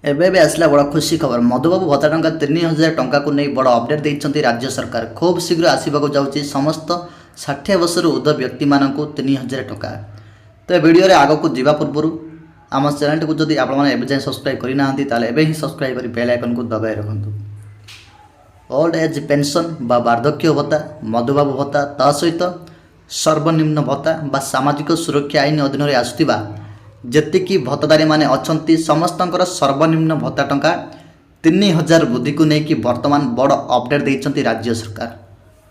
ଏବେ ଏବେ ଆସିଲା ବଡ଼ ଖୁସି ଖବର। ମଧୁବାବୁ ଭତ୍ତା ଟଙ୍କା 3000 ଟଙ୍କାକୁ ନେଇ ବଡ଼ ଅପଡେଟ୍ ଦେଇଛନ୍ତି ରାଜ୍ୟ ସରକାର। ଖୁବ୍ ଶୀଘ୍ର ଆସିବାକୁ ଯାଉଛି ସମସ୍ତ 60 ବର୍ଷରୁ ଉର୍ଦ୍ଧ୍ୱ ବ୍ୟକ୍ତିମାନଙ୍କୁ 3000 ଟଙ୍କା। ତ ଏ ଭିଡ଼ିଓରେ ଆଗକୁ ଯିବା ପୂର୍ବରୁ ଆମ ଚ୍ୟାନେଲଟିକୁ ଯଦି ଆପଣମାନେ ଏବେ ଯାଏଁ ସବସ୍କ୍ରାଇବ୍ କରିନାହାନ୍ତି ତାହେଲେ ଏବେ ହିଁ ସବସ୍କ୍ରାଇବ୍ କରି ବେଲ୍ ଆଇକନ୍କୁ ଦବାଇ ରଖନ୍ତୁ। ଓଲ୍ଡ ଏଜ୍ ପେନ୍ସନ୍ ବା ବାର୍ଦ୍ଧକ୍ୟ ଭତ୍ତା, ମଧୁବାବୁ ଭତ୍ତା, ତା ସହିତ ସର୍ବନିମ୍ନ ଭତ୍ତା ବା ସାମାଜିକ ସୁରକ୍ଷା ଆଇନ ଅଧୀନରେ ଆସୁଥିବା ଯେତିକି ଭତ୍ତାଦାରୀମାନେ ଅଛନ୍ତି ସମସ୍ତଙ୍କର ସର୍ବନିମ୍ନ ଭତ୍ତା ଟଙ୍କା 3000 ବୃଦ୍ଧିକୁ ନେଇକି ବର୍ତ୍ତମାନ ବଡ଼ ଅପଡେଟ୍ ଦେଇଛନ୍ତି ରାଜ୍ୟ ସରକାର।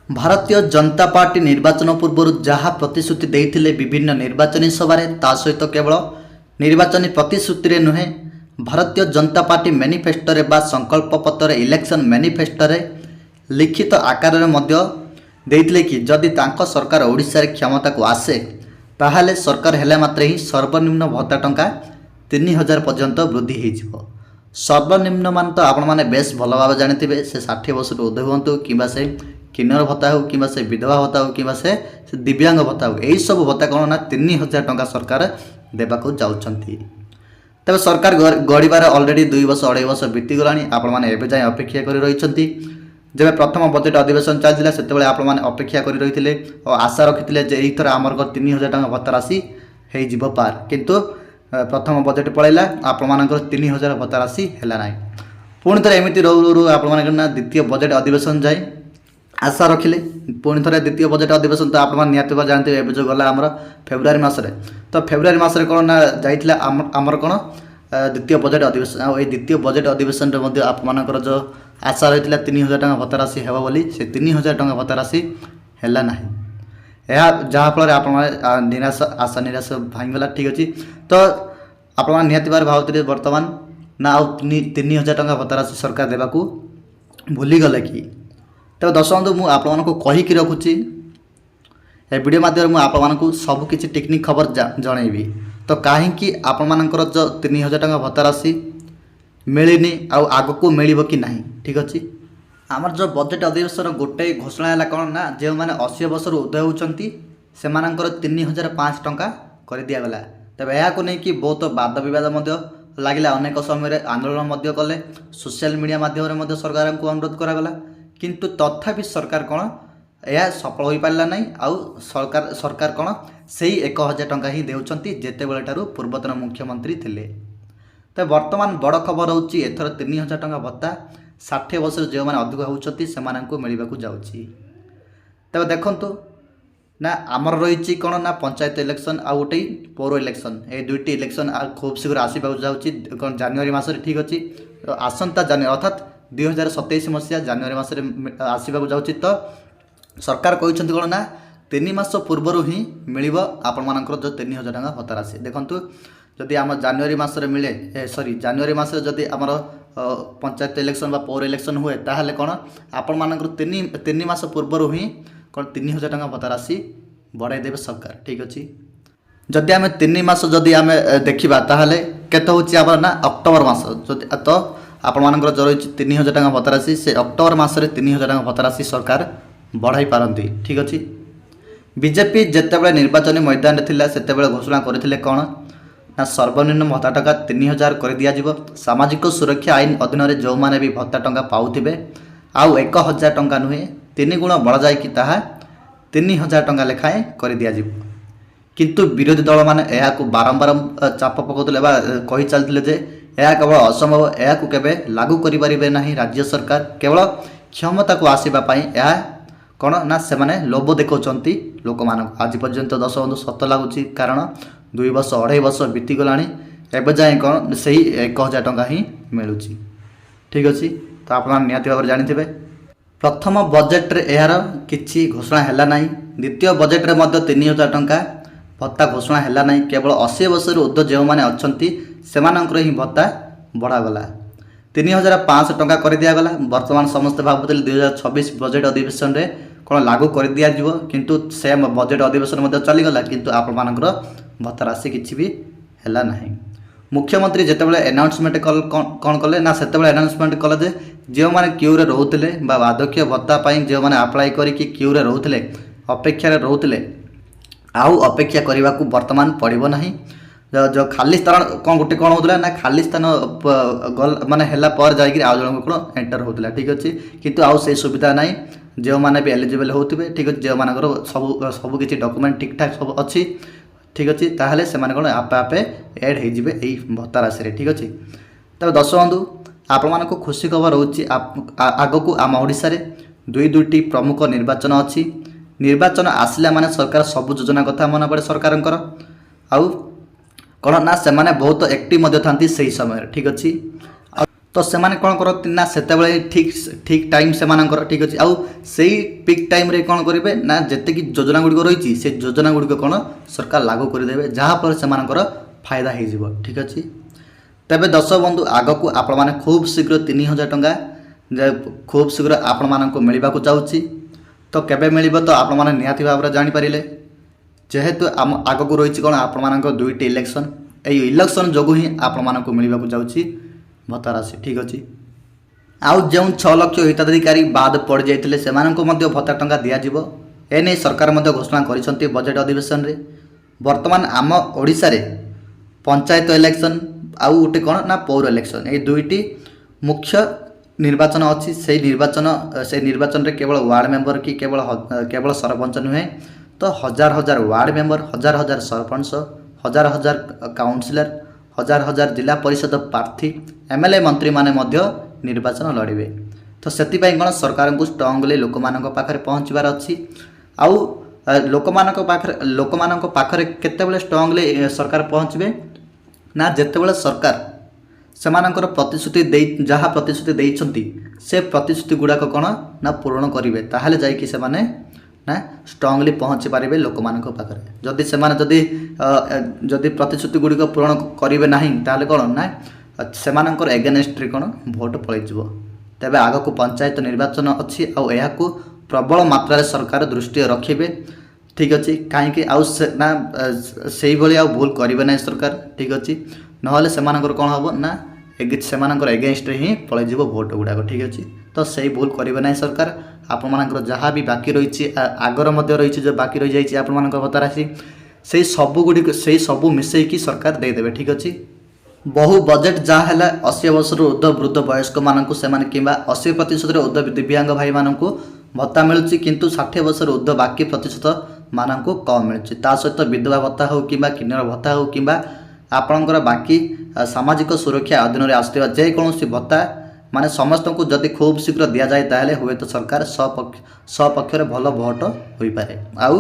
ଭାରତୀୟ ଜନତା ପାର୍ଟି ନିର୍ବାଚନ ପୂର୍ବରୁ ଯାହା ପ୍ରତିଶ୍ରୁତି ଦେଇଥିଲେ ବିଭିନ୍ନ ନିର୍ବାଚନୀ ସଭାରେ, ତା ସହିତ କେବଳ ନିର୍ବାଚନୀ ପ୍ରତିଶ୍ରୁତିରେ ନୁହେଁ, ଭାରତୀୟ ଜନତା ପାର୍ଟି ମ୍ୟାନିଫେଷ୍ଟୋରେ ବା ସଂକଳ୍ପ ପତ୍ରରେ ଇଲେକ୍ସନ୍ ମ୍ୟାନିଫେଷ୍ଟୋରେ ଲିଖିତ ଆକାରରେ ମଧ୍ୟ ଦେଇଥିଲେ କି ଯଦି ତାଙ୍କ ସରକାର ଓଡ଼ିଶାରେ କ୍ଷମତାକୁ ଆସେ ତାହେଲେ ସରକାର ହେଲା ମାତ୍ରେ ହିଁ ସର୍ବନିମ୍ନ ଭତ୍ତା ଟଙ୍କା 3000 ପର୍ଯ୍ୟନ୍ତ ବୃଦ୍ଧି ହୋଇଯିବ। ସର୍ବନିମ୍ନ ମାନ ତ ଆପଣମାନେ ବେଶ ଭଲ ଭାବେ ଜାଣିଥିବେ, ସେ 60 ବର୍ଷରୁ ଉର୍ଦ୍ଧ୍ୱ ହୁଅନ୍ତୁ କିମ୍ବା ସେ କିନ୍ନର ଭତ୍ତା ହେଉ କିମ୍ବା ସେ ବିଧବା ଭତ୍ତା ହେଉ କିମ୍ବା ସେ ଦିବ୍ୟାଙ୍ଗ ଭତ୍ତା ହେଉ, ଏହିସବୁ ଭତ୍ତା କ'ଣ ନା 3000 ଟଙ୍କା ସରକାର ଦେବାକୁ ଯାଉଛନ୍ତି। ତେବେ ସରକାର ଗଢ଼ିବାର ଅଲରେଡ଼ି 2 ବର୍ଷ 2.5 ବର୍ଷ ବିତିଗଲାଣି। ଆପଣମାନେ ଏବେ ଯାଏଁ ଅପେକ୍ଷା କରି ରହିଛନ୍ତି। ଯେବେ ପ୍ରଥମ ବଜେଟ୍ ଅଧିବେଶନ ଚାଲିଥିଲା ସେତେବେଳେ ଆପଣମାନେ ଅପେକ୍ଷା କରି ରହିଥିଲେ ଓ ଆଶା ରଖିଥିଲେ ଯେ ଏଇଥର ଆମର 3000 ଟଙ୍କା ଭତ୍ତା ରାଶି ହେଇଯିବ ପାର, କିନ୍ତୁ ପ୍ରଥମ ବଜେଟ୍ ପଳେଇଲା, ଆପଣମାନଙ୍କର 3000 ଭତ୍ତା ରାଶି ହେଲା ନାହିଁ। ପୁଣି ଥରେ ଏମିତି ରହୁ ରହୁ ଆପଣମାନଙ୍କର ନା ଦ୍ୱିତୀୟ ବଜେଟ୍ ଅଧିବେଶନ ଯାଏ ଆଶା ରଖିଲେ। ପୁଣି ଥରେ ଦ୍ୱିତୀୟ ବଜେଟ୍ ଅଧିବେଶନ ତ ଆପଣମାନେ ନିହାତି ଭାବେ ଜାଣିଥିବେ, ଏବେ ଯେଉଁ ଗଲା ଆମର ଫେବୃଆରୀ ମାସରେ, ତ ଫେବୃଆରୀ ମାସରେ କ'ଣ ନା ଯାଇଥିଲା ଆମର କ'ଣ ଦ୍ୱିତୀୟ ବଜେଟ୍ ଅଧିବେଶନ। ଆଉ ଏଇ ଦ୍ୱିତୀୟ ବଜେଟ୍ ଅଧିବେଶନରେ ମଧ୍ୟ ଆପଣମାନଙ୍କର ଯେଉଁ ଆଶା ରହିଥିଲା 3000 ଟଙ୍କା ଭତ୍ତା ରାଶି ହେବ ବୋଲି, ସେ 3000 ଟଙ୍କା ଭତ୍ତା ରାଶି ହେଲା ନାହିଁ। ଏହା ଯାହାଫଳରେ ଆପଣମାନେ ଆଶା ନିରାଶ ଭାଙ୍ଗିଗଲା। ଠିକ୍ ଅଛି, ତ ଆପଣମାନେ ନିହାତି ଭାବରେ ଭାବୁଥିଲେ ବର୍ତ୍ତମାନ ନା ଆଉ 3000 ଟଙ୍କା ଭତ୍ତା ରାଶି ସରକାର ଦେବାକୁ ଭୁଲିଗଲେ କି? ତେବେ ଦର୍ଶକ ବନ୍ଧୁ, ମୁଁ ଆପଣମାନଙ୍କୁ କହିକି ରଖୁଛି, ଏ ଭିଡ଼ିଓ ମାଧ୍ୟମରେ ମୁଁ ଆପଣମାନଙ୍କୁ ସବୁକିଛି ଟେକ୍ନିକ୍ ଖବର ଜଣାଇବି। ତ କାହିଁକି ଆପଣମାନଙ୍କର ଯେଉଁ 3000 ଟଙ୍କା ଭତ୍ତା ରାଶି ମିଳିନି ଆଉ ଆଗକୁ ମିଳିବ କି ନାହିଁ? ଠିକ୍ ଅଛି, ଆମର ଯେଉଁ ବଜେଟ୍ ଅଧିବେଶନ ଗୋଟାଏ ଘୋଷଣା ହେଲା କ'ଣ ନା ଯେଉଁମାନେ 80 ବର୍ଷରୁ ଉର୍ଦ୍ଧ୍ୱ ହେଉଛନ୍ତି ସେମାନଙ୍କର 3500 ଟଙ୍କା କରିଦିଆଗଲା। ତେବେ ଏହାକୁ ନେଇକି ବହୁତ ବାଦ ବିବାଦ ମଧ୍ୟ ଲାଗିଲା, ଅନେକ ସମୟରେ ଆନ୍ଦୋଳନ ମଧ୍ୟ କଲେ, ସୋସିଆଲ ମିଡ଼ିଆ ମାଧ୍ୟମରେ ମଧ୍ୟ ସରକାରଙ୍କୁ ଅନୁରୋଧ କରାଗଲା, କିନ୍ତୁ ତଥାପି ସରକାର କ'ଣ ଏହା ସଫଳ ହୋଇପାରିଲା ନାହିଁ। ଆଉ ସରକାର କ'ଣ ସେଇ 1000 ଟଙ୍କା ହିଁ ଦେଉଛନ୍ତି ଯେତେବେଳେ ଠାରୁ ପୂର୍ବତନ ମୁଖ୍ୟମନ୍ତ୍ରୀ ଥିଲେ। ତ ବର୍ତ୍ତମାନ ବଡ଼ ଖବର ହେଉଛି ଏଥର 3000 ଟଙ୍କା ଭତ୍ତା 60 ବର୍ଷରୁ ଯେଉଁମାନେ ଅଧିକ ହେଉଛନ୍ତି ସେମାନଙ୍କୁ ମିଳିବାକୁ ଯାଉଛି। ତେବେ ଦେଖନ୍ତୁ ନା ଆମର ରହିଛି କ'ଣ ନା ପଞ୍ଚାୟତ ଇଲେକ୍ସନ୍ ଆଉ ଗୋଟେ ପୌର ଇଲେକ୍ସନ୍, এই ଦୁଇଟି ଇଲେକ୍ସନ୍ ଖୁବ୍ ଶୀଘ୍ର ଆସିବାକୁ ଯାଉଛି କ'ଣ ଜାନୁଆରୀ ମାସରେ। ଠିକ୍ ଅଛି, ଆସନ୍ତା ଜାନୁଆରୀ ଅର୍ଥାତ୍ 2027 ମସିହା ଜାନୁଆରୀ ମାସରେ ଆସିବାକୁ ଯାଉଛି। ତ ସରକାର କହିଛନ୍ତି କ'ଣ ନା 3 ମାସ ପୂର୍ବରୁ ହିଁ ମିଳିବ ଆପଣମାନଙ୍କର ଯେଉଁ 3000 ଟଙ୍କା ଭତ୍ତା ରାଶି। ଦେଖନ୍ତୁ, ଯଦି ଆମ ଜାନୁଆରୀ ମାସରେ ମିଳେ, ଜାନୁଆରୀ ମାସରେ ଯଦି ଆମର ପଞ୍ଚାୟତ ଇଲେକ୍ସନ୍ ବା ପୌର ଇଲେକ୍ସନ୍ ହୁଏ ତାହେଲେ କ'ଣ ଆପଣମାନଙ୍କର 3 ମାସ ପୂର୍ବରୁ ହିଁ କ'ଣ 3000 ଟଙ୍କା ଭତ୍ତା ରାଶି ବଢ଼ାଇ ଦେବେ ସରକାର। ଠିକ୍ ଅଛି, ଯଦି ଆମେ 3 ମାସ ଯଦି ଆମେ ଦେଖିବା ତାହେଲେ କେତେ ହେଉଛି ଆମର ନା ଅକ୍ଟୋବର ମାସ, ଯଦି ତ ଆପଣମାନଙ୍କର ଯେଉଁ ରହିଛି 3000 ଟଙ୍କା ଭତ୍ତା ରାଶି ସେ ଅକ୍ଟୋବର ମାସରେ 3000 ଟଙ୍କା ଭତ୍ତା ରାଶି ସରକାର ବଢ଼ାଇ ପାରନ୍ତି। ଠିକ୍ ଅଛି, ବିଜେପି ଯେତେବେଳେ ନିର୍ବାଚନୀ ମଇଦାନରେ ଥିଲା ସେତେବେଳେ ଘୋଷଣା କରିଥିଲେ କ'ଣ ନା ସର୍ବନିମ୍ନ ଭତ୍ତା ଟଙ୍କା 3000 କରିଦିଆଯିବ। ସାମାଜିକ ସୁରକ୍ଷା ଆଇନ ଅଧୀନରେ ଯେଉଁମାନେ ବି ଭତ୍ତା ଟଙ୍କା ପାଉଥିବେ ଆଉ 1000 ଟଙ୍କା ନୁହେଁ 3 ଗୁଣ ବଢ଼ାଯାଇକି ତାହା 3000 ଟଙ୍କା ଲେଖାଏଁ କରିଦିଆଯିବ। କିନ୍ତୁ ବିରୋଧୀ ଦଳମାନେ ଏହାକୁ ବାରମ୍ବାର ଚାପ ପକାଉଥିଲେ ବା କହି ଚାଲିଥିଲେ ଯେ ଏହା କେବଳ ଅସମ୍ଭବ, ଏହାକୁ କେବେ ଲାଗୁ କରିପାରିବେ ନାହିଁ ରାଜ୍ୟ ସରକାର, କେବଳ କ୍ଷମତାକୁ ଆସିବା ପାଇଁ ଏହା କ'ଣ ନା ସେମାନେ ଲୋଭ ଦେଖାଉଛନ୍ତି ଲୋକମାନଙ୍କୁ। ଆଜି ପର୍ଯ୍ୟନ୍ତ ଦର୍ଶକ ବନ୍ଧୁ ସତ ଲାଗୁଛି, କାରଣ 2 ବର୍ଷ 2.5 ବର୍ଷ ବିତିଗଲାଣି, ଏବେ ଯାଏଁ କ'ଣ ସେଇ 1000 ଟଙ୍କା ହିଁ ମିଳୁଛି। ଠିକ୍ ଅଛି, ତ ଆପଣମାନେ ନିହାତି ଭାବରେ ଜାଣିଥିବେ ପ୍ରଥମ ବଜେଟ୍ରେ ଏହାର କିଛି ଘୋଷଣା ହେଲା ନାହିଁ, ଦ୍ୱିତୀୟ ବଜେଟ୍ରେ ମଧ୍ୟ 3000 ଟଙ୍କା ଭତ୍ତା ଘୋଷଣା ହେଲା ନାହିଁ। କେବଳ 80 ବର୍ଷରୁ ଉର୍ଦ୍ଧ୍ୱ ଯେଉଁମାନେ ଅଛନ୍ତି ସେମାନଙ୍କର ହିଁ ଭତ୍ତା ବଢ଼ାଗଲା, 3500 ଟଙ୍କା କରିଦିଆଗଲା। ବର୍ତ୍ତମାନ ସମସ୍ତେ ଭାବୁଥିଲେ 2026 ବଜେଟ୍ ଅଧିବେଶନରେ କ'ଣ ଲାଗୁ କରିଦିଆଯିବ, କିନ୍ତୁ ସେ ବଜେଟ୍ ଅଧିବେଶନ ମଧ୍ୟ ଚାଲିଗଲା, କିନ୍ତୁ ଆପଣମାନଙ୍କର ଭତ୍ତା ରାଶି କିଛି ବି ହେଲା ନାହିଁ। ମୁଖ୍ୟମନ୍ତ୍ରୀ ଯେତେବେଳେ ଆନାଉନ୍ସମେଣ୍ଟ କ'ଣ କଲେ ନା ସେତେବେଳେ ଆନାଉନ୍ସମେଣ୍ଟ କଲେ ଯେ ଯେଉଁମାନେ କ୍ୟୁରେ ରହୁଥିଲେ ବା ବାର୍ଦ୍ଧକ୍ୟ ଭତ୍ତା ପାଇଁ ଯେଉଁମାନେ ଆପ୍ଲାଏ କରିକି କ୍ୟୁରେ ରହୁଥିଲେ, ଅପେକ୍ଷାରେ ରହୁଥିଲେ, ଆଉ ଅପେକ୍ଷା କରିବାକୁ ବର୍ତ୍ତମାନ ପଡ଼ିବ ନାହିଁ। जो खाली स्थान कौन गोटे कौन होता ना खाली स्थान गल माने हैला पर जाकि आउ जन कौन एंटर होता ठीक अच्छे किंतु आउ से सुविधा ना जो मैंने भी एलिजिबल होते ठीक अच्छे जो मान सब सब किसी डॉक्यूमेंट ठीक ठाक सब अच्छी ठीक अच्छे ताहले से कौन आपे आपे एड हो भत्ता राशि ठीक अच्छे। तब दर्शक बंधु आपण मानक खुशी खबर होची आग को आम ओडिशा रे दुईटी प्रमुख निर्वाचन अच्छी निर्वाचन आसला माने सरकार सब योजना कथा मन पड़े सरकार आउ कौन ना से बहुत एक्टिव था समय ठीक अच्छे। तो से कौन करती ना से ठीक ठीक टाइम से ठीक अच्छे आउ से पिक टाइम रे कौन करेंगे ना जिते योजना गुड़िक रही से योजना गुड़िक कौन सरकार लागू करदे जहाँफल से फायदा हो ठीक अच्छे। तेरे दर्शक बंधु आग को आपण मैंने खूब शीघ्र 3000 टंका खूब शीघ्र आपण मानक मिलवा चाहिए तो केबे मिलिबो तो आपण माने निहाती भाव जानी पारिले जेहेतु आम आग को रही कौन आपण मानक दुईटी इलेक्शन यही इलेक्शन जो ही आपण मानक मिलवा चाहिए भत्ता राशि ठीक अच्छे। आउ जो 6 लाख हिताधिकारी बाद पड़ जाते से भत्ता टंका दिज्व एने सरकार घोषणा कर बजेट अधिवेशन रे वर्तमान आम ओडिशा रे पंचायत इलेक्शन आउ गोटे कौन ना पौर इलेक्शन ये दुईटी मुख्य निर्वाचन अच्छी से निर्वाचन रे केवल वार्ड मेंबर कि केवल सरपंच नुहे तो हजार हजार वार्ड मेंबर हजार हजार सरपंच हजार हजार काउंसिलर हजार हजार जिला परिषद प्रार्थी एमएलए मंत्री माने निर्वाचन लड़े तो से कौन सरकार को स्ट्रंगली लोक पाखे पहुँचबार अच्छी आउ लोक पाखे केते स्ट्रंगली सरकार पहुँचे ना जितेबाला सरकार सेमानकर प्रतिश्रुति जहाँ प्रतिश्रुति देइछंती से प्रतिश्रुति गुड़ाक कौन ना पूरण करेंगे ताहले जाइए से माने ना स्ट्रंगली पहुँची पारे लोक पाखे जदि से जदि प्रतिश्रुति गुड़िक पूरण करेंगे ना ताहले कौन ना सेमानकर एगेनेस्ट कौन भोट पलैযাব। तेबे आग को पंचायत निर्वाचन अच्छी आ प्रबल मात्रा सरकार दृष्टि रखिए ठीक अच्छे कहीं आउ ना से भूल करेंगे ना सरकार ठीक अच्छे नहले सेमानकर कौन हम ना सेमानकर एगेन्स्ट ही पलैযাব भोट गुड़ाक ठीक अच्छे। तो सही भूल करेंगे ना सरकार आपमनकर जहाँ भी बाकी रही आगर रही जो बाकी रही जाइए आपमनकर भत्ता राशि से सबू गुड़िक से सबू मिसेकी सरकार देदेवे ठीक अच्छे। बहु बजेट जहाँ है 80 वर्ष ऊर्ध्व वृद्ध वयस्क मानू से 80% ऊर्ध्व दिव्यांग भाई मानू भत्ता मिलूँ किंतु 60 वर्ष ऊर्ध्व बाकी प्रतिशत मानू कम मिलूँ ता सहित विधवा भत्ता हो कि किन्नर भत्ता हो कि आपणकर बाकी सामाजिक सुरक्षा अधीन में आसुवा जेकोसी भत्ता माने समस्त को जदि खूब शीघ्र दि जाए ताहले हुए तो सरकार सपक्ष भल भोट हो पाए आउ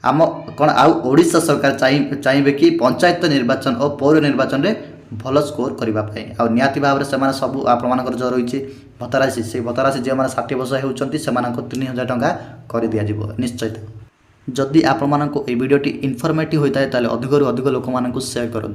आम कौन आउ ओडिशा सरकार चाहिए कि पंचायत निर्वाचन और पौर निर्वाचन रे भल स्कोर करने आ निहाती भाव में से सब आपर जो रही भत्ता राशि से भत्ता राशि जो मैंने 60 वर्ष होती 3000 टंका कर दि जाव निश्चित। जदि आपण मानक भिडियोटी इनफर्मेटिव होता है अधिक लोक शेयर करूँ।